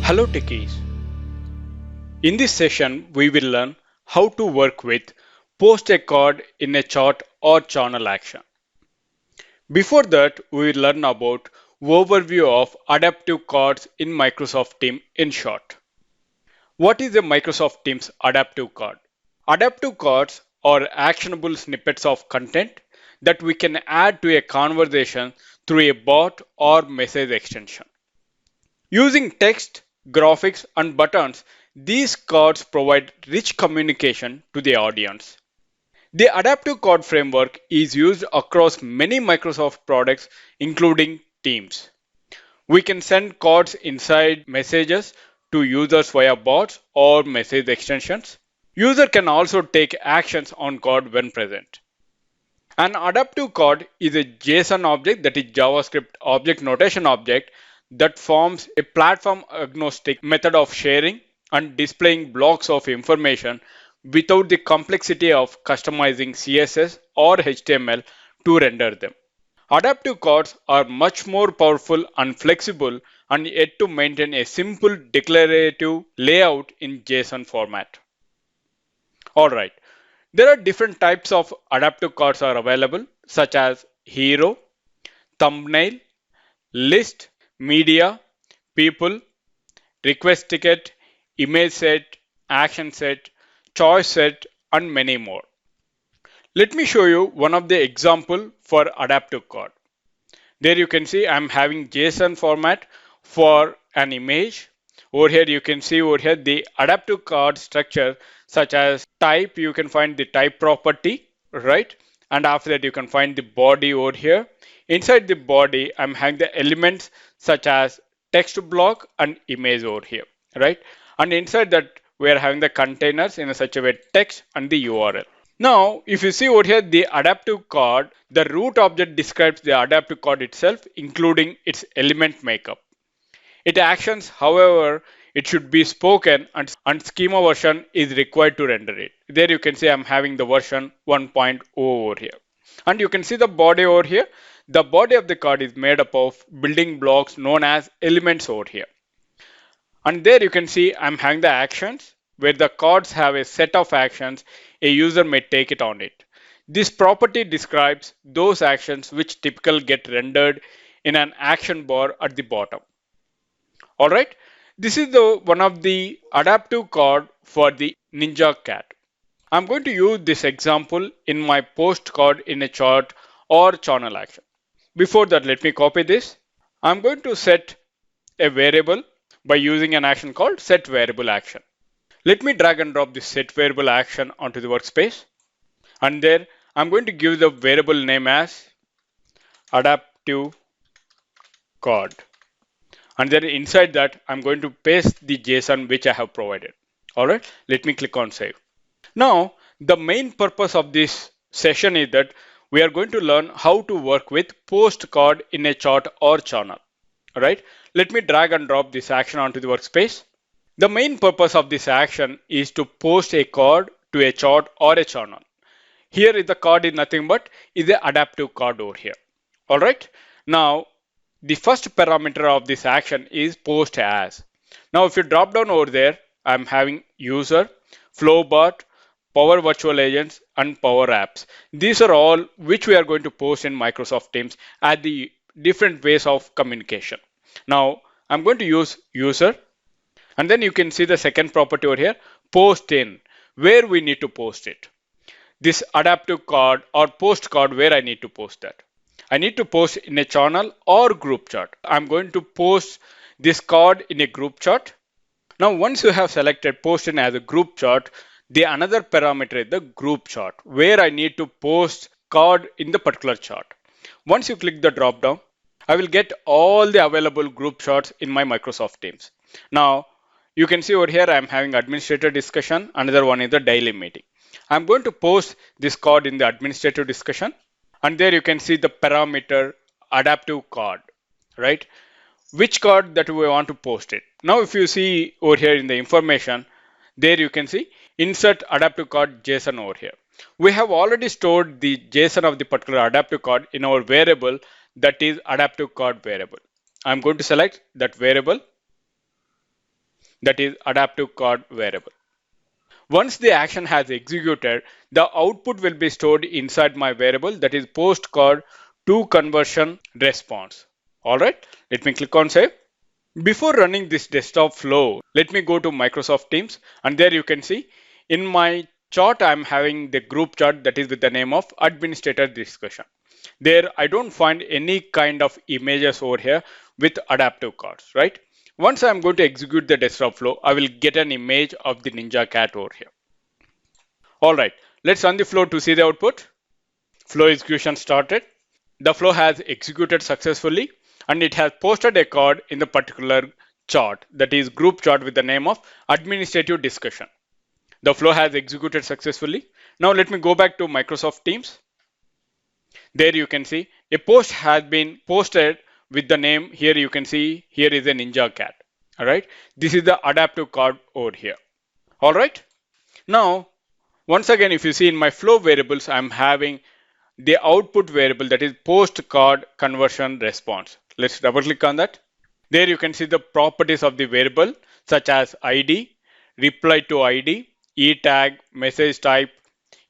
Hello techies. In this session, we will learn how to work with post a card in a chart or channel action. Before that, we will learn about overview of adaptive cards in Microsoft Teams in short. What is a Microsoft Teams adaptive card? Adaptive cards are actionable snippets of content that we can add to a conversation through a bot or message extension. Using text, graphics, and buttons, these cards provide rich communication to the audience. The adaptive card framework is used across many Microsoft products, including Teams. We can send cards inside messages to users via bots or message extensions. User can also take actions on card when present. An adaptive card is a JSON object, that is JavaScript object notation object, that forms a platform agnostic method of sharing and displaying blocks of information without the complexity of customizing CSS or HTML to render them. Adaptive cards are much more powerful and flexible and yet to maintain a simple declarative layout in JSON format. Alright, there are different types of adaptive cards are available, such as hero, thumbnail, list, media, people, request ticket, image set, action set, choice set, and many more. Let me show you one of the example for adaptive card. There you can see I'm having JSON format for an image. Over here you can see over here the adaptive card structure, such as type. You can find the type property, right? And after that you can find the body over here. Inside the body, I'm having the elements such as text block and image over here, right? And inside that, we are having the containers in such a way text and the URL. Now, if you see over here, the adaptive card, the root object describes the adaptive card itself, including its element makeup. It actions, however, it should be spoken and schema version is required to render it. There you can see I'm having the version 1.0 over here. And you can see the body over here. The body of the card is made up of building blocks known as elements over here. And there you can see I'm having the actions where the cards have a set of actions a user may take it on it. This property describes those actions which typically get rendered in an action bar at the bottom. Alright, this is one of the adaptive card for the Ninja Cat. I'm going to use this example in my post card in a chart or channel action. Before that, let me copy this. I'm going to set a variable by using an action called set variable action. Let me drag and drop this set variable action onto the workspace. And there I'm going to give the variable name as adaptive card. And then inside that, I'm going to paste the JSON which I have provided. Alright, let me click on save. Now, the main purpose of this session is that we are going to learn how to work with post card in a chart or channel. Alright, let me drag and drop this action onto the workspace. The main purpose of this action is to post a card to a chart or a channel. Here is the card is nothing but is the adaptive card over here. Alright, now the first parameter of this action is post as. Now if you drop down over there, I'm having user, flowbot, power virtual agents, and power apps. These are all which we are going to post in Microsoft Teams at the different ways of communication. Now I'm going to use user, and then you can see the second property over here, post in, where we need to post it. This adaptive card or post card, where I need to post that. I need to post in a channel or group chat. I'm going to post this card in a group chat. Now once you have selected post in as a group chat, the another parameter is the group chart, where I need to post card in the particular chart. Once you click the drop down, I will get all the available group charts in my Microsoft Teams. Now you can see over here I'm having administrator discussion. Another one is the daily meeting. I'm going to post this card in the administrative discussion, and there you can see the parameter adaptive card, right? Which card that we want to post it. Now if you see over here in the information, there you can see insert adaptive card JSON over here. We have already stored the JSON of the particular adaptive card in our variable, that is adaptive card variable. I'm going to select that variable. that is adaptive card variable. Once the action has executed, the output will be stored inside my variable that is post card to conversion response. All right, let me click on save. Before running this desktop flow, let me go to Microsoft Teams, and there you can see in my chart I'm having the group chart that is with the name of administrator discussion. There I don't find any kind of images over here with adaptive cards, right? Once I'm going to execute the desktop flow, I will get an image of the Ninja cat over here. All right, let's run the flow to see the output. Flow execution started. The flow has executed successfully and it has posted a card in the particular chart, that is group chart with the name of administrative discussion. The flow has executed successfully. Now let me go back to Microsoft Teams. There you can see a post has been posted with the name. Here you can see here is a Ninja cat. All right, this is the adaptive card over here. All right, now once again, if you see in my flow variables, I'm having the output variable that is post card conversion response. Let's double click on that. There you can see the properties of the variable such as ID, reply to ID, e tag, message type.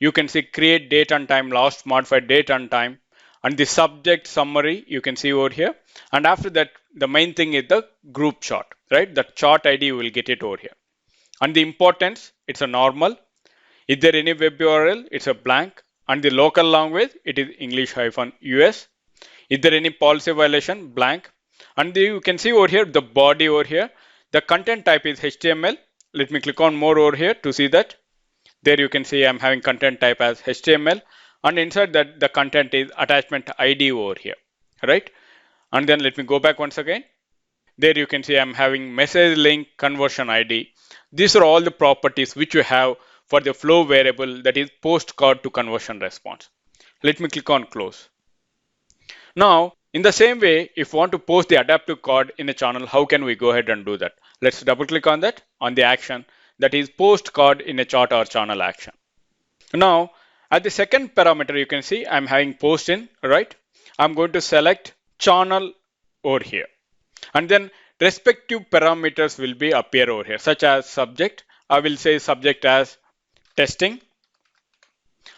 You can see create date and time, last modified date and time, and the subject summary you can see over here. And after that, the main thing is the group chart, right? The chart ID you will get it over here. And the importance, it's a normal. Is there any web URL? It's a blank. And the local language, it is English-US. Is there any policy violation? Blank. And you can see over here, the body over here. The content type is HTML. Let me click on more over here to see that. There you can see I'm having content type as HTML. And inside that, the content is attachment ID over here, right? And then let me go back once again. There you can see I'm having message link conversion ID. These are all the properties which you have for the flow variable that is post card to conversion response. Let me click on close. Now, in the same way, if you want to post the adaptive card in a channel, how can we go ahead and do that? Let's double click on that, on the action that is post card in a chart or channel action. Now, at the second parameter, you can see I'm having post in, right? I'm going to select channel over here. And then respective parameters will be appear over here, such as subject. I will say subject as testing.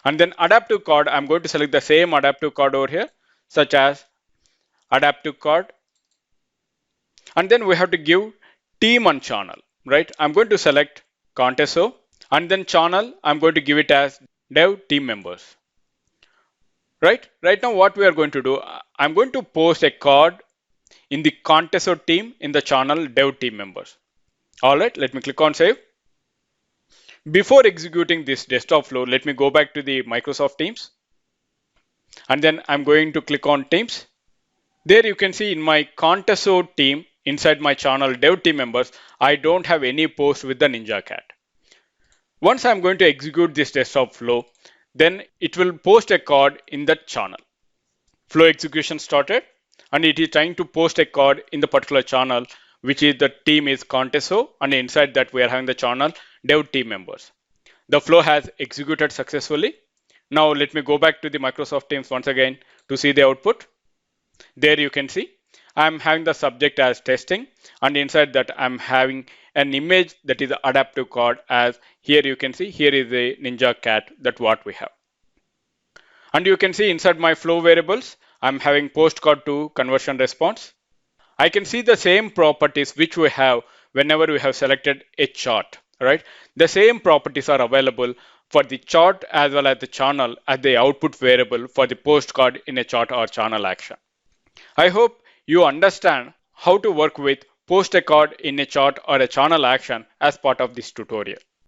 And then adaptive card, I'm going to select the same adaptive card over here, such as adaptive card. And then we have to give team and channel, right? I'm going to select Conteso, and then channel, I'm going to give it as dev team members. Right now what we are going to do, I'm going to post a card in the Conteso team in the channel dev team members. All right, let me click on save. Before executing this desktop flow, let me go back to the Microsoft Teams. And then I'm going to click on Teams. There you can see in my Conteso team, inside my channel dev team members, I don't have any post with the Ninja cat. Once I'm going to execute this desktop flow, then it will post a card in that channel. Flow execution started, and it is trying to post a card in the particular channel, which is the team is Conteso, and inside that we are having the channel dev team members. The flow has executed successfully. Now let me go back to the Microsoft Teams once again to see the output. There you can see I'm having the subject as testing, and inside that I'm having an image that is adaptive card as here you can see here is a Ninja cat, that what we have. And you can see inside my flow variables, I'm having post card to conversion response. I can see the same properties which we have whenever we have selected a chart, right? The same properties are available for the chart as well as the channel as the output variable for the post card in a chart or channel action. I hope you understand how to work with post a card in a chart or a channel action as part of this tutorial.